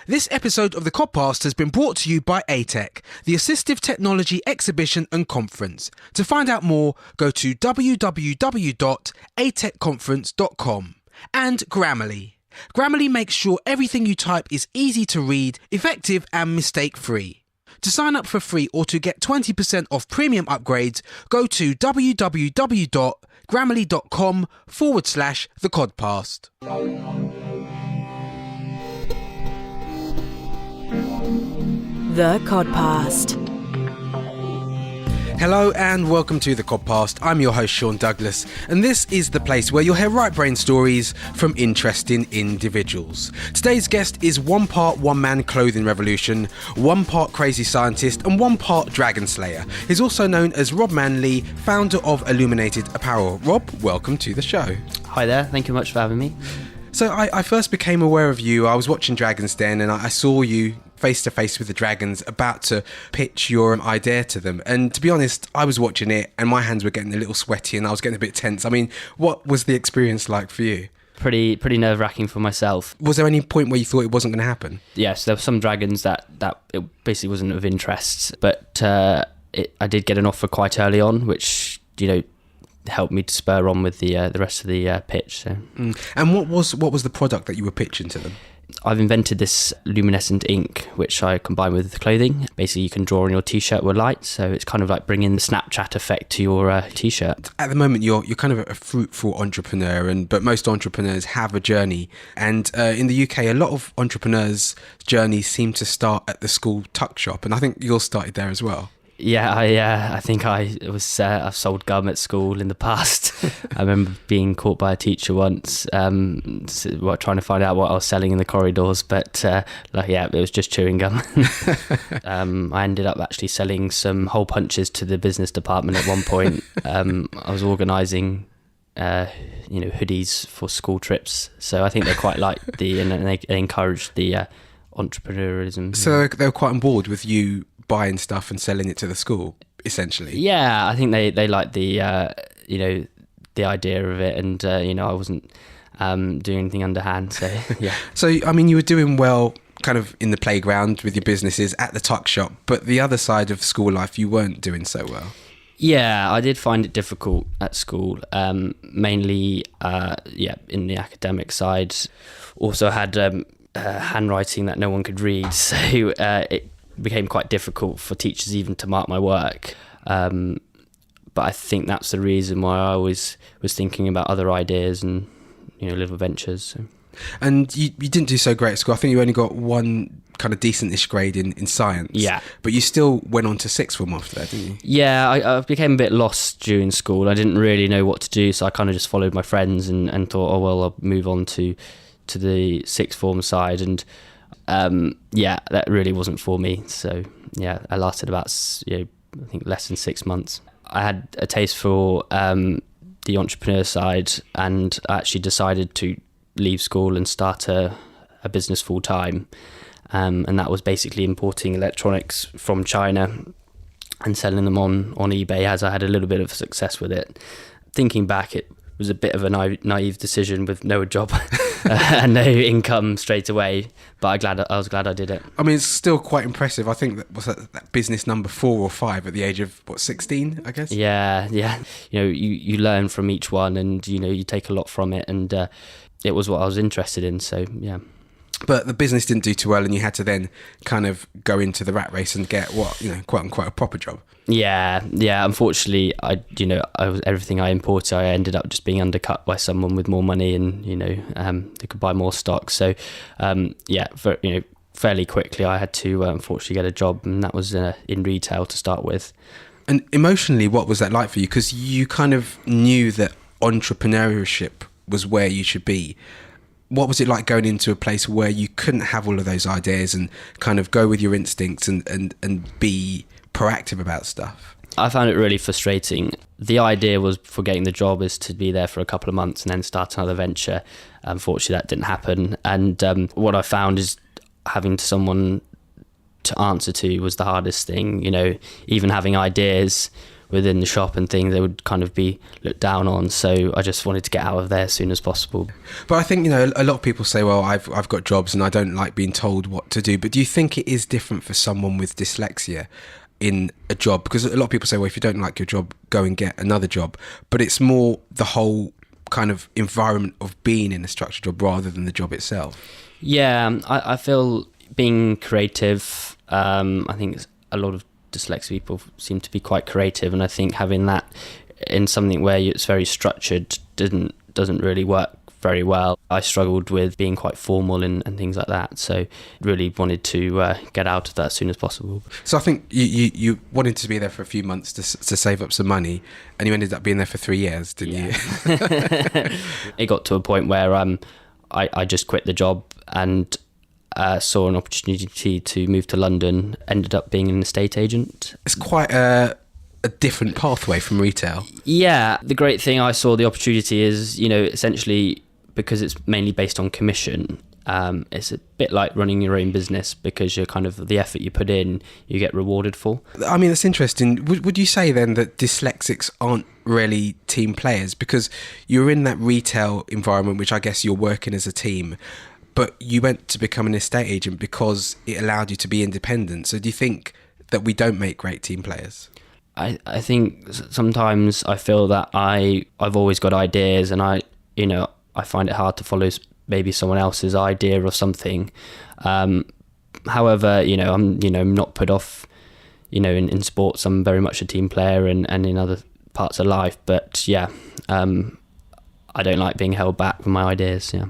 This episode of the Codpast has been brought to you by ATEC, the Assistive Technology Exhibition and Conference. To find out more, go to www.atecconference.com. And Grammarly. Grammarly makes sure everything you type is easy to read, effective and mistake-free. To sign up for free or to get 20% off premium upgrades, go to www.grammarly.com/the Codpast. The Codpast. Hello and welcome to the Codpast. I'm your host Sean Douglas, and this is the place where you'll hear right brain stories from interesting individuals. Today's guest is one part one-man clothing revolution, one part crazy scientist, and one part dragon slayer. He's also known as Rob Manley, founder of Illuminated Apparel. Rob, welcome to the show. Hi there, thank you much for having me. So I first became aware of you. I was watching Dragon's Den and I saw you face to face with the dragons about to pitch your idea to them. And to be honest, I was watching it and my hands were getting a little sweaty and I was getting a bit tense. I mean, what was the experience like for you? Pretty nerve-wracking for myself. Was there any point where you thought it wasn't going to happen? Yes, there were some dragons that it basically wasn't of interest, but I did get an offer quite early on, which, helped me to spur on with the rest of the pitch. So. And what was the product that you were pitching to them? I've invented this luminescent ink, which I combine with the clothing. Basically, you can draw on your t-shirt with light, so it's kind of like bringing the Snapchat effect to your t-shirt. At the moment, you're kind of a fruitful entrepreneur, but most entrepreneurs have a journey. And in the UK, a lot of entrepreneurs' journeys seem to start at the school tuck shop, and I think yours started there as well. Yeah, I think I've sold gum at school in the past. I remember being caught by a teacher once, trying to find out what I was selling in the corridors, but it was just chewing gum. I ended up actually selling some hole punches to the business department at one point. I was organising, hoodies for school trips, so I think they quite liked and they encouraged the entrepreneurism. So they were quite on board with you buying stuff and selling it to the school, essentially. Yeah, I think they liked the the idea of it, and I wasn't doing anything underhand. So yeah. So I mean, you were doing well, kind of in the playground with your businesses at the tuck shop, but the other side of school life, you weren't doing so well. Yeah, I did find it difficult at school, mainly in the academic side. Also had handwriting that no one could read, so it became quite difficult for teachers even to mark my work. But I think that's the reason why I always was thinking about other ideas and, little ventures. So. And you didn't do so great at school. I think you only got one kind of decent-ish grade in science. Yeah. But you still went on to sixth form after that, didn't you? Yeah, I became a bit lost during school. I didn't really know what to do, so I kind of just followed my friends and thought, I'll move on to the sixth form side. And that really wasn't for me. So yeah, I lasted about I think less than 6 months. I had a taste for the entrepreneur side, and I actually decided to leave school and start a business full time, and that was basically importing electronics from China and selling them on eBay, as I had a little bit of success with it. Thinking back, it was a bit of a naive decision with no job and no income straight away, but I was glad I did it. I mean, it's still quite impressive. I think that business number 4 or 5 at the age of 16, I guess. Yeah. You learn from each one, and you take a lot from it, and it was what I was interested in. So yeah. But the business didn't do too well, and you had to then kind of go into the rat race and get quote unquote a proper job. Yeah. Unfortunately, I was everything I imported. I ended up just being undercut by someone with more money, and they could buy more stock. So, fairly quickly, I had to unfortunately get a job, and that was in retail to start with. And emotionally, what was that like for you? Because you kind of knew that entrepreneurship was where you should be. What was it like going into a place where you couldn't have all of those ideas and kind of go with your instincts and be proactive about stuff? I found it really frustrating. The idea was for getting the job is to be there for a couple of months and then start another venture. Unfortunately, that didn't happen. And what I found is having someone to answer to was the hardest thing. Even having ideas within the shop and things, they would kind of be looked down on. So I just wanted to get out of there as soon as possible. But I think, a lot of people say, well, I've got jobs and I don't like being told what to do. But do you think it is different for someone with dyslexia in a job? Because a lot of people say, well, if you don't like your job, go and get another job. But it's more the whole kind of environment of being in a structured job rather than the job itself. Yeah, I feel being creative, I think a lot of dyslexic people seem to be quite creative, and I think having that in something where it's very structured doesn't really work very well. I struggled with being quite formal and things like that, so really wanted to get out of that as soon as possible. So I think you wanted to be there for a few months to save up some money, and you ended up being there for 3 years, didn't you? It got to a point where I just quit the job and saw an opportunity to move to London, ended up being an estate agent. It's quite a different pathway from retail. Yeah, the great thing I saw the opportunity is, essentially because it's mainly based on commission, it's a bit like running your own business because you're kind of the effort you put in, you get rewarded for. I mean, that's interesting. Would you say then that dyslexics aren't really team players because you're in that retail environment, which I guess you're working as a team, but you went to become an estate agent because it allowed you to be independent. So do you think that we don't make great team players? I think sometimes I feel that I've always got ideas and I find it hard to follow maybe someone else's idea or something. However, I'm not put off, in sports, I'm very much a team player and in other parts of life. But yeah, I don't like being held back with my ideas. Yeah.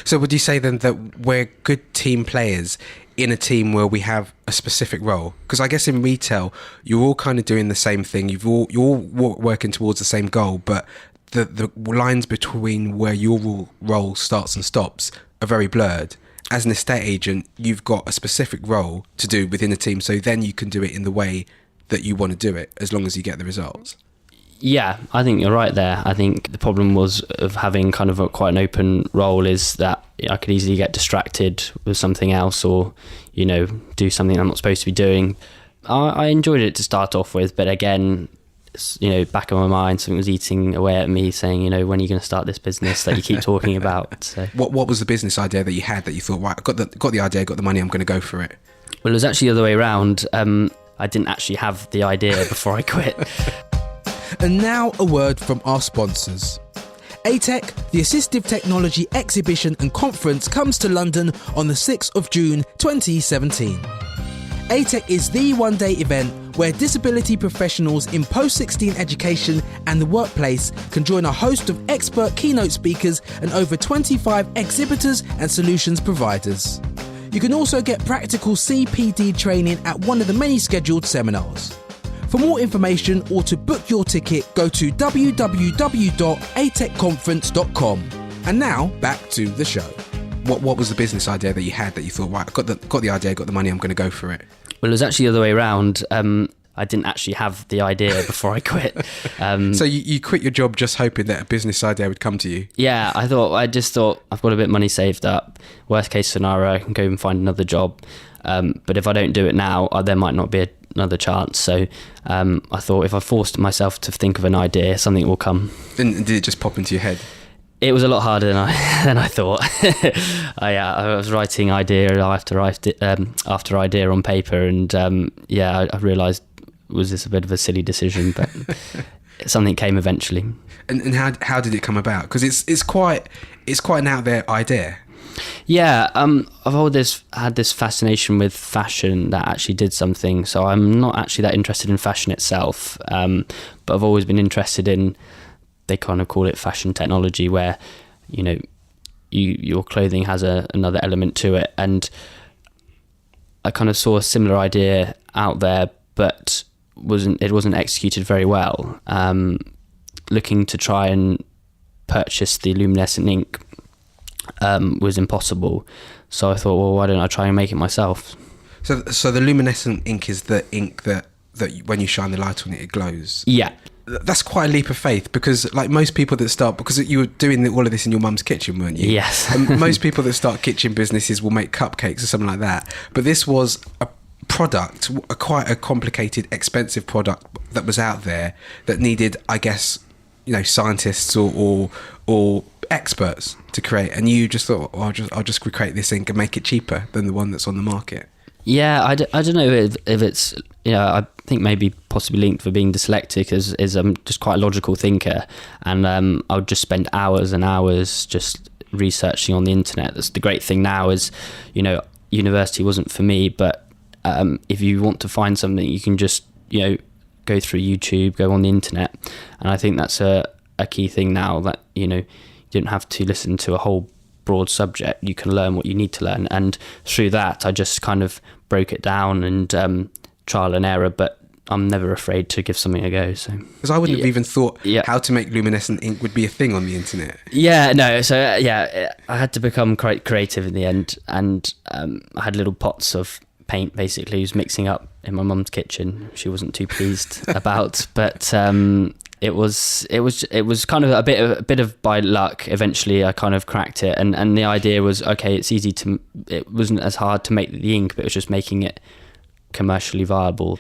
So would you say then that we're good team players in a team where we have a specific role? Because I guess in retail, you're all kind of doing the same thing. You're all working towards the same goal, but the lines between where your role starts and stops are very blurred. As an estate agent, you've got a specific role to do within a team, so then you can do it in the way that you want to do it, as long as you get the results. Yeah, I think you're right there. I think the problem was of having kind of quite an open role is that I could easily get distracted with something else or, do something I'm not supposed to be doing. I enjoyed it to start off with, but again, back of my mind, something was eating away at me saying, when are you going to start this business that you keep talking about? So. What was the business idea that you had that you thought, right, got the idea, got the money, I'm going to go for it? Well, it was actually the other way around. I didn't actually have the idea before I quit. And now a word from our sponsors. ATEC, the Assistive Technology Exhibition and Conference, comes to London on the 6th of June 2017. ATEC is the one-day event where disability professionals in post-16 education and the workplace can join a host of expert keynote speakers and over 25 exhibitors and solutions providers. You can also get practical CPD training at one of the many scheduled seminars. For more information or to book your ticket, go to www.atecconference.com. And now, back to the show. What was the business idea that you had that you thought, right, got the idea, got the money, I'm going to go for it? Well, it was actually the other way around. I didn't actually have the idea before I quit. So you quit your job just hoping that a business idea would come to you? Yeah, I just thought, I've got a bit of money saved up. Worst case scenario, I can go and find another job. But if I don't do it now, there might not be another chance. So I thought if I forced myself to think of an idea, something will come. And did it just pop into your head? It was a lot harder than I thought. I was writing idea after idea on paper, and I realised, was this a bit of a silly decision, but something came eventually. And how did it come about? Because it's quite an out there idea. Yeah, I've always had this fascination with fashion that actually did something. So I'm not actually that interested in fashion itself, but I've always been interested in, they kind of call it fashion technology, where your clothing has another element to it. And I kind of saw a similar idea out there, but it wasn't executed very well. Looking to try and purchase the luminescent ink was impossible. So I thought, well, why don't I try and make it myself? So the luminescent ink is the ink that when you shine the light on it, it glows? Yeah. That's quite a leap of faith, because like most people that start, because you were doing all of this in your mum's kitchen, weren't you? Yes. And most people that start kitchen businesses will make cupcakes or something like that. But this was a product, quite a complicated, expensive product that was out there that needed, I guess, scientists or experts to create, and you just thought, I'll just recreate this ink and make it cheaper than the one that's on the market. Yeah, I don't know if it's, I think maybe possibly linked for being dyslexic is just quite a logical thinker, and I would just spend hours and hours just researching on the internet. That's the great thing now is, university wasn't for me, but if you want to find something, you can just, go through YouTube, go on the internet, and I think that's a key thing now, that, you don't have to listen to a whole broad subject. You can learn what you need to learn, and through that I just kind of broke it down and trial and error, but I'm never afraid to give something a go. So because I wouldn't have even thought how to make luminescent ink would be a thing on the internet. I had to become quite creative in the end, and I had little pots of paint basically was mixing up in my mum's kitchen. She wasn't too pleased about, but it was kind of a bit of by luck. Eventually I kind of cracked it, and the idea was, okay, it wasn't as hard to make the ink, but it was just making it commercially viable.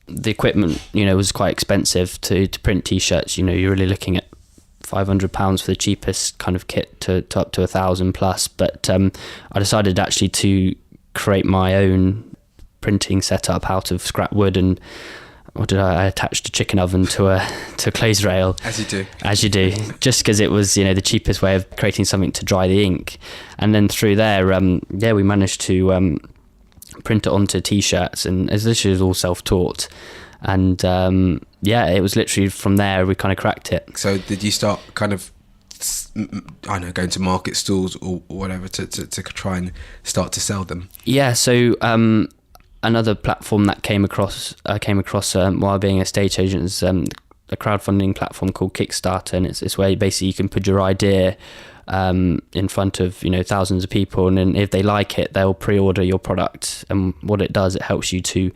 The equipment, was quite expensive to print t-shirts. You're really looking at £500 for the cheapest kind of kit to up to 1,000 plus. But I decided actually to create my own printing setup out of scrap wood, and I attached a chicken oven to a clothes rail. As you do, just because it was the cheapest way of creating something to dry the ink. And then through there, we managed to print it onto t-shirts, and this is all self-taught. And it was literally from there we kind of cracked it. So did you start kind of, I don't know, going to market stalls or whatever to try and start to sell them? Yeah, so another platform that came across while being a estate agent is a crowdfunding platform called Kickstarter, and it's where basically you can put your idea in front of thousands of people, and then if they like it, they'll pre-order your product. And what it does, it helps you to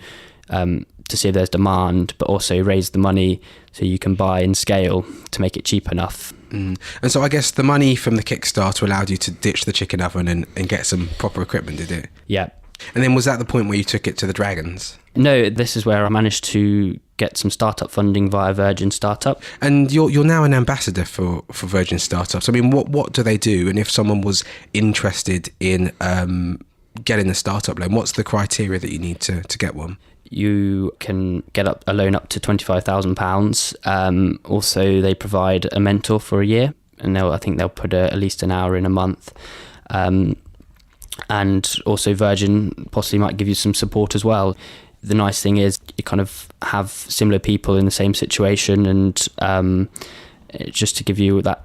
see if there's demand, but also raise the money so you can buy in scale to make it cheap enough. And so I guess the money from the Kickstarter allowed you to ditch the chicken oven and get some proper equipment, did it? Yeah. And then was that the point where you took it to the Dragons? No, this is where I managed to get some startup funding via Virgin Startup. And you're now an ambassador for Virgin Startups. I mean, what do they do? And if someone was interested in getting a startup loan, what's the criteria that you need to get one? You can get a loan up to £25,000. Also, they provide a mentor for a year, and I think they'll put at least an hour in a month. And also Virgin possibly might give you some support as well. The nice thing is you kind of have similar people in the same situation, and just to give you that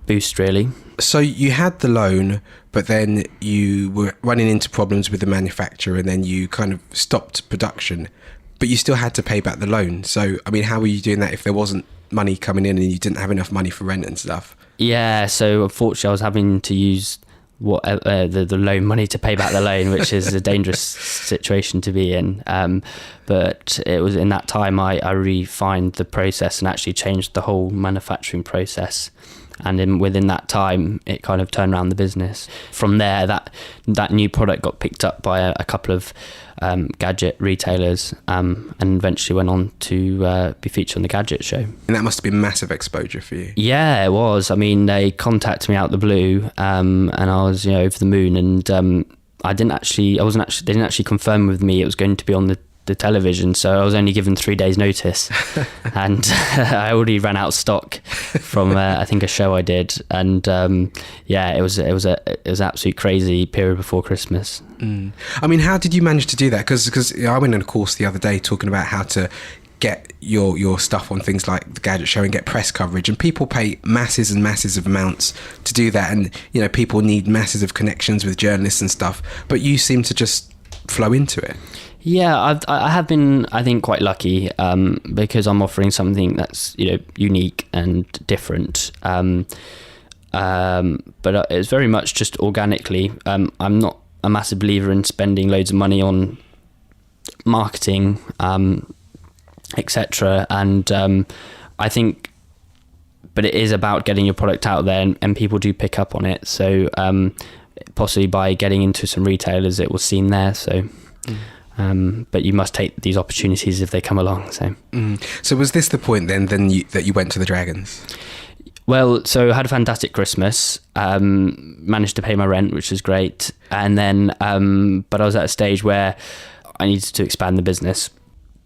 boost, really. So you had the loan, but then you were running into problems with the manufacturer, and then you kind of stopped production, but you still had to pay back the loan. So, I mean, how were you doing that if there wasn't money coming in and you didn't have enough money for rent and stuff? Yeah, so unfortunately I was having to use the loan money to pay back the loan, which is a dangerous situation to be in. But it was in that time I refined the process and actually changed the whole manufacturing process. And within that time, it kind of turned around the business. From there, that new product got picked up by a couple of gadget retailers, and eventually went on to be featured on the Gadget Show. And that must have been massive exposure for you. Yeah, it was. I mean, they contacted me out the blue, and I was over the moon. And they didn't actually confirm with me it was going to be on the television, so I was only given 3 days notice, and I already ran out of stock from I think a show I did, and it was an absolute crazy period before Christmas. I mean, how did you manage to do that? Because I went on a course the other day talking about how to get your stuff on things like the Gadget Show and get press coverage, and people pay masses and masses of amounts to do that, and people need masses of connections with journalists and stuff, but you seem to just flow into it. Yeah, I have been, I think, quite lucky because I'm offering something that's unique and different. But it's very much just organically. I'm not a massive believer in spending loads of money on marketing, etc. And I think, but it is about getting your product out there, and people do pick up on it. So possibly by getting into some retailers, it was seen there. So. But you must take these opportunities if they come along. So was this the point then that you went to the Dragons? Well, so I had a fantastic Christmas, managed to pay my rent, which was great. And then, but I was at a stage where I needed to expand the business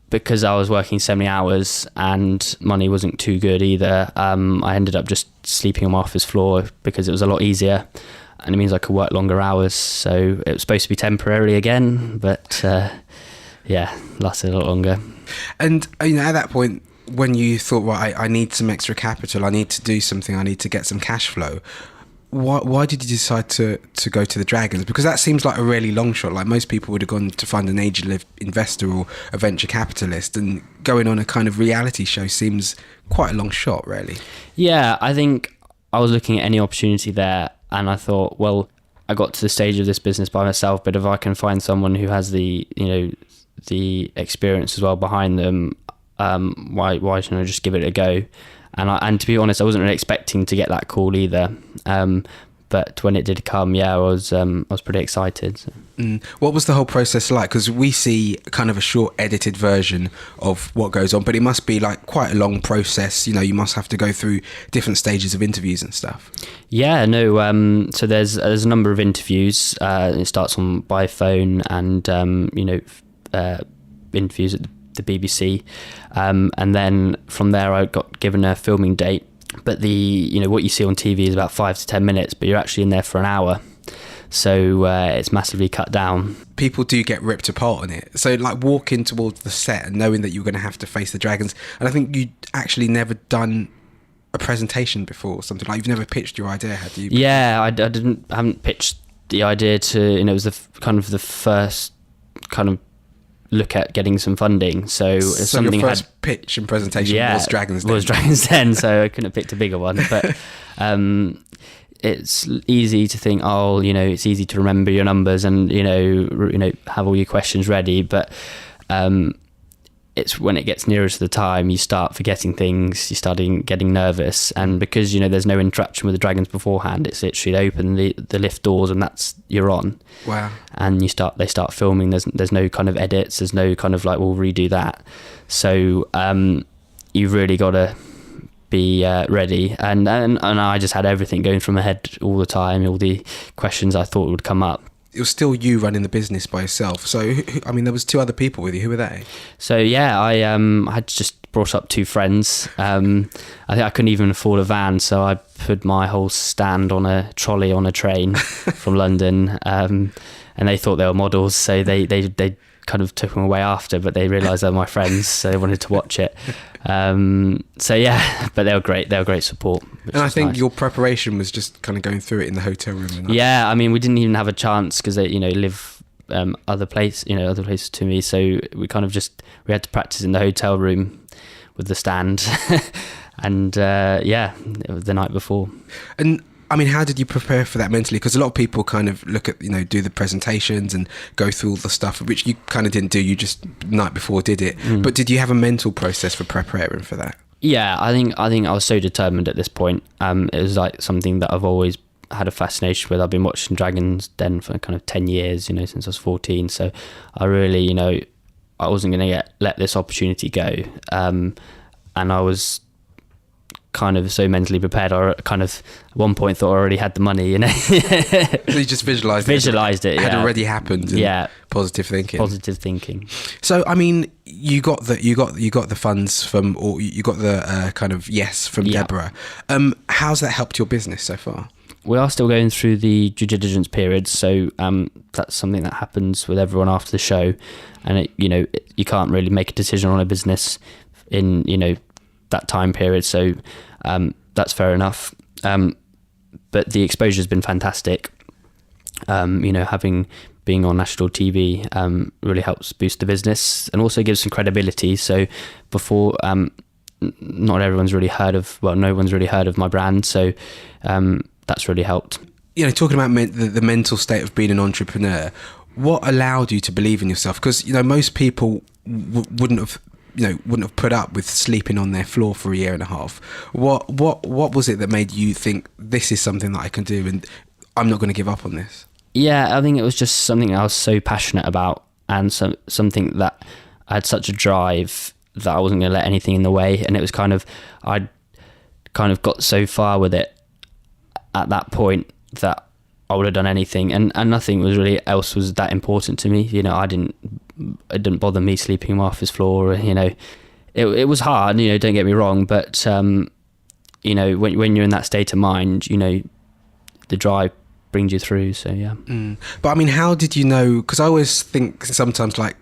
because I was working so many hours and money wasn't too good either. I ended up just sleeping on my office floor because it was a lot easier and it means I could work longer hours. So it was supposed to be temporary again, but lasted a lot longer. And at that point, when you thought, right, I need some extra capital, I need to do something, I need to get some cash flow, why did you decide to go to the Dragons? Because that seems like a really long shot. Like most people would have gone to find an angel investor or a venture capitalist, and going on a kind of reality show seems quite a long shot, really. Yeah, I think I was looking at any opportunity there, and I thought, well, I got to the stage of this business by myself, but if I can find someone who has the experience as well behind them, why shouldn't I just give it a go? And to be honest, I wasn't really expecting to get that call either. But when it did come, I was pretty excited. So. What was the whole process like? Because we see kind of a short edited version of what goes on, but it must be like quite a long process. You must have to go through different stages of interviews and stuff. Yeah, no. So there's a number of interviews. It starts on by phone and interviews at the BBC, and then from there I got given a filming date. But what you see on TV is about 5 to 10 minutes, but you're actually in there for an hour, so it's massively cut down. People do get ripped apart on it. So like walking towards the set and knowing that you're going to have to face the Dragons, and I think you actually never done a presentation before, something like you've never pitched your idea, had you? Yeah, I haven't pitched the idea to. It was the first kind of look at getting some funding. So something your first pitch and presentation was Dragons Den. Was Dragons Den, so I couldn't have picked a bigger one. But it's easy to think, it's easy to remember your numbers and have all your questions ready. But it's when it gets nearer to the time, you start forgetting things, you start getting nervous, and because there's no interaction with the Dragons beforehand, it's literally open the lift doors and you're on. Wow. And they start filming. There's no kind of edits. There's no kind of like we'll redo that. So you've really got to be ready. And I just had everything going through my head all the time. All the questions I thought would come up. It was still you running the business by yourself. So, there was 2 other people with you. Who were they? So, I had just brought up 2 friends. I think I couldn't even afford a van, so I put my whole stand on a trolley on a train from London. And they thought they were models, so they kind of took them away after, but they realised they were my friends, so they wanted to watch it. But they were great. They were great support. And I think your preparation was just kind of going through it in the hotel room. Yeah, we didn't even have a chance because they, live other places to me. So we kind of we had to practice in the hotel room with the stand, and it was the night before. And how did you prepare for that mentally? Because a lot of people kind of look at, do the presentations and go through all the stuff, which you kind of didn't do. You just night before did it. But did you have a mental process for preparing for that? Yeah, I think I was so determined at this point. It was like something that I've always had a fascination with. I've been watching Dragons Den for kind of 10 years, since I was 14. So I really, I wasn't going to let this opportunity go. And I was kind of so mentally prepared. I kind of at one point thought I already had the money, So you just visualized it. It had already happened. Positive thinking. So you got the funds from, or you got the kind of yes from Deborah. How's that helped your business so far? We are still going through the due diligence period, so that's something that happens with everyone after the show, and you can't really make a decision on a business in that time period, so that's fair enough. But the exposure has been fantastic. Having being on national TV really helps boost the business and also gives some credibility. So before, no one's really heard of my brand, so that's really helped. Talking about the mental state of being an entrepreneur, what allowed you to believe in yourself? Because most people wouldn't have put up with sleeping on their floor for a year and a half. What was it that made you think this is something that I can do and I'm not going to give up on this? Yeah, I think it was just something I was so passionate about, and something that I had such a drive that I wasn't going to let anything in the way. And it was I'd kind of got so far with it at that point that I would have done anything, and nothing else was that important to me. You know, it didn't bother me sleeping on my office floor. You know, it was hard. You know, don't get me wrong, but you know, when you're in that state of mind, you know, the drive brings you through. So yeah. But I mean, how did you know? Because I always think sometimes like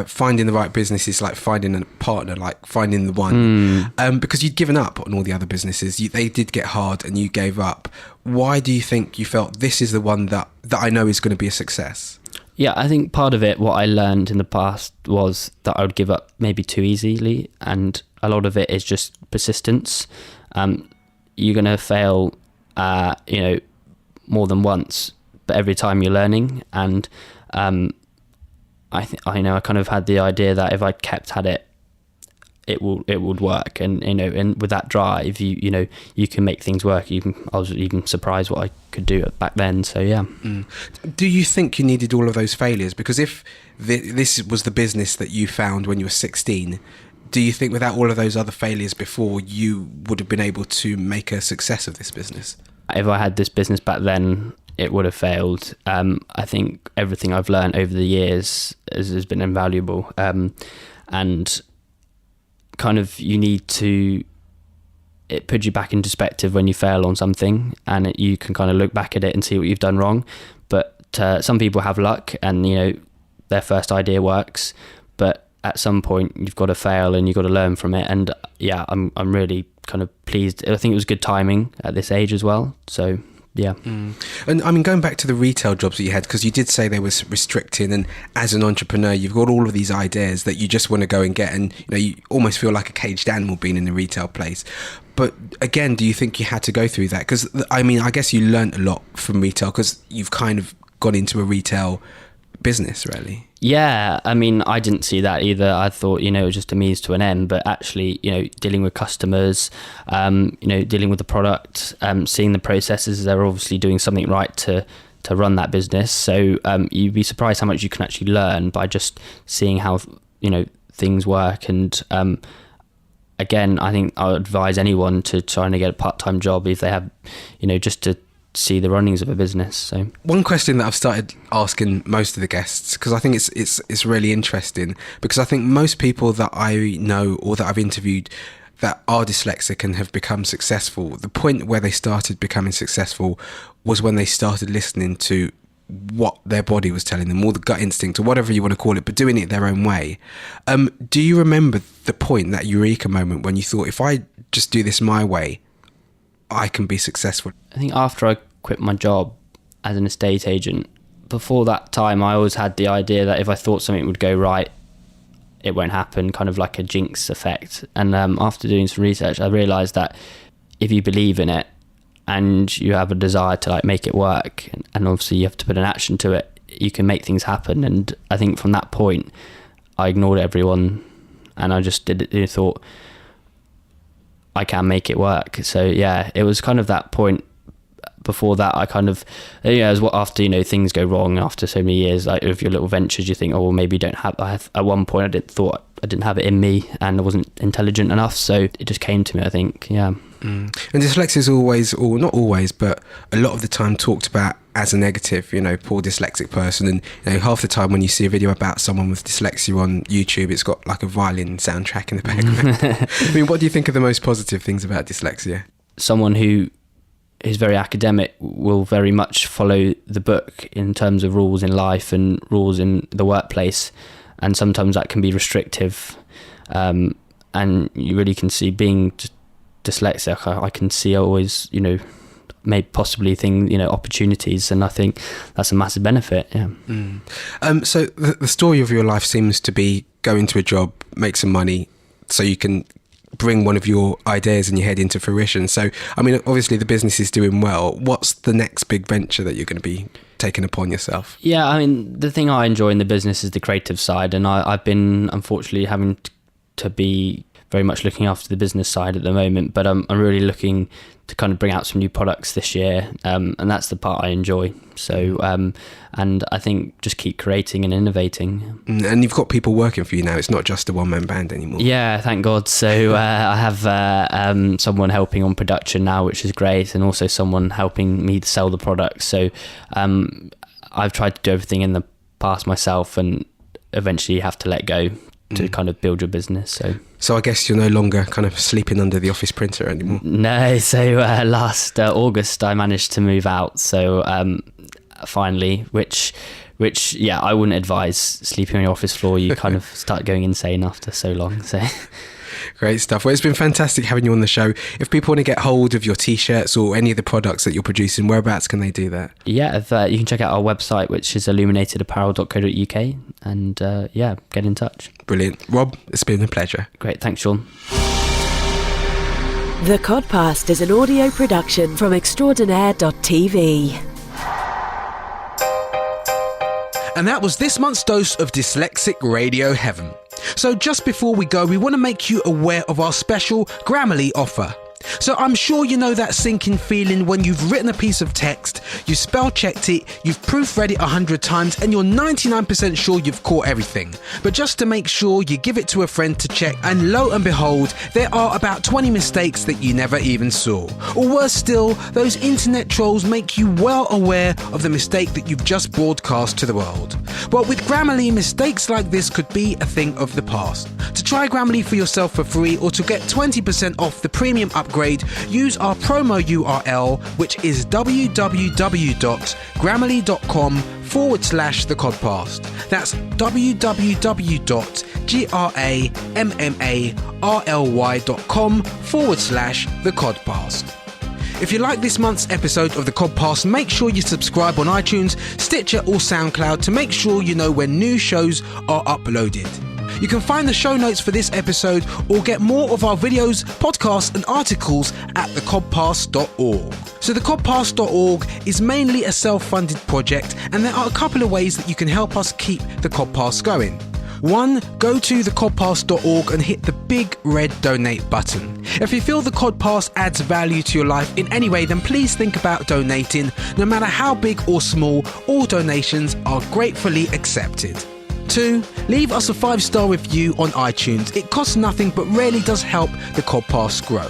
finding the right business is like finding a partner, like finding the one. Because you'd given up on all the other businesses. They did get hard and you gave up. Why do you think you felt this is the one that I know is going to be a success? Yeah, I think part of it, what I learned in the past, was that I would give up maybe too easily, and a lot of it is just persistence. You're going to fail, you know, more than once, but every time you're learning. And I kind of had the idea that if I kept at it, it would work. And you know, and with that drive, you know, you can make things work. I was even surprised what I could do back then. So yeah. Do you think you needed all of those failures? Because if this was the business that you found when you were 16, do you think without all of those other failures before, you would have been able to make a success of this business? If I had this business back then, it would have failed. I think everything I've learned over the years has been invaluable. And kind of you need to, it puts you back in perspective when you fail on something, and you can kind of look back at it and see what you've done wrong. But some people have luck and, you know, their first idea works, but at some point you've got to fail and you've got to learn from it. And yeah, I'm really kind of pleased. I think it was good timing at this age as well. So yeah. And I mean, going back to the retail jobs that you had, because you did say they was restricting, and as an entrepreneur, you've got all of these ideas that you just want to go and get, and you know, you almost feel like a caged animal being in a retail place. But again, do you think you had to go through that? Because I mean, I guess you learned a lot from retail because you've kind of gone into a retail business, really. Yeah, I mean, I didn't see that either. I thought, you know, it was just a means to an end, but actually, you know, dealing with customers, you know, dealing with the product, seeing the processes, they're obviously doing something right to run that business. So you'd be surprised how much you can actually learn by just seeing how, you know, things work. And again, I think I would advise anyone to try and get a part-time job if they have, you know, just to see the runnings of a business. So one question that I've started asking most of the guests, because I think it's really interesting, because I think most people that I know or that I've interviewed that are dyslexic and have become successful, the point where they started becoming successful was when they started listening to what their body was telling them, or the gut instinct, or whatever you want to call it, but doing it their own way. Do you remember the point, that eureka moment, when you thought, if I just do this my way, I can be successful? I think after I quit my job as an estate agent, before that time I always had the idea that if I thought something would go right, it won't happen, kind of like a jinx effect. And after doing some research, I realised that if you believe in it and you have a desire to like make it work, and obviously you have to put an action to it, you can make things happen. And I think from that point I ignored everyone and I just thought I can make it work. So yeah, it was kind of that point. Before that, I kind of, you know, as well, after, you know, things go wrong after so many years, like of your little ventures, you think, oh, well, maybe you don't have. At one point, thought I didn't have it in me, and I wasn't intelligent enough. So it just came to me, I think. Yeah. And dyslexia is always, or not always, but a lot of the time talked about as a negative. You know, poor dyslexic person, and you know, half the time when you see a video about someone with dyslexia on YouTube, it's got like a violin soundtrack in the background. I mean, what do you think are the most positive things about dyslexia? Someone who is very academic will very much follow the book in terms of rules in life and rules in the workplace, and sometimes that can be restrictive, and you really can see, being dyslexic, I can see always, you know, maybe possibly you know, opportunities, and I think that's a massive benefit. Yeah. So the story of your life seems to be go into a job, make some money so you can bring one of your ideas in your head into fruition. So, I mean, obviously the business is doing well. What's the next big venture that you're going to be taking upon yourself? Yeah, I mean, the thing I enjoy in the business is the creative side, and I've been unfortunately having to be very much looking after the business side at the moment, but I'm really looking to kind of bring out some new products this year, and that's the part I enjoy. So and I think just keep creating and innovating. And you've got people working for you now. It's not just a one-man band anymore. Yeah, thank God. So I have someone helping on production now, which is great, and also someone helping me to sell the products. So I've tried to do everything in the past myself, and eventually you have to let go to kind of build your business. So I guess you're no longer kind of sleeping under the office printer anymore. No, so last August I managed to move out. So finally, which yeah, I wouldn't advise sleeping on your office floor. You kind of start going insane after so long. So great stuff. Well, it's been fantastic having you on the show. If people want to get hold of your t-shirts or any of the products that you're producing, whereabouts can they do that? Yeah, you can check out our website, which is illuminatedapparel.co.uk, and yeah, get in touch. Brilliant. Rob, it's been a pleasure. Great, thanks, Sean. The Codpast is an audio production from extraordinaire.tv. And that was this month's dose of Dyslexic Radio Heaven. So just before we go, we want to make you aware of our special Grammarly offer. So I'm sure you know that sinking feeling when you've written a piece of text, you've spell checked it, you've proofread it 100 times, and you're 99% sure you've caught everything. But just to make sure, you give it to a friend to check, and lo and behold, there are about 20 mistakes that you never even saw. Or worse still, those internet trolls make you well aware of the mistake that you've just broadcast to the world. But with Grammarly, mistakes like this could be a thing of the past. To try Grammarly for yourself for free, or to get 20% off the premium upgrade, use our promo URL, which is www.grammarly.com/the Codpast. That's www.grammarly.com/the Codpast. If you like this month's episode of the Codpast, make sure you subscribe on iTunes, Stitcher or SoundCloud to make sure you know when new shows are uploaded. You can find the show notes for this episode or get more of our videos, podcasts and articles at thecodpast.org. So thecodpast.org is mainly a self-funded project, and there are a couple of ways that you can help us keep the Codpast going. One, go to thecodpast.org and hit the big red donate button. If you feel the Codpast adds value to your life in any way, then please think about donating. No matter how big or small, all donations are gratefully accepted. 2, leave us a 5-star review on iTunes. It costs nothing but really does help the Codpast grow.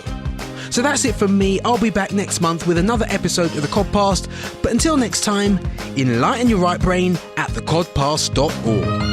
So that's it from me. I'll be back next month with another episode of the Codpast. But until next time, enlighten your right brain at thecodpast.org.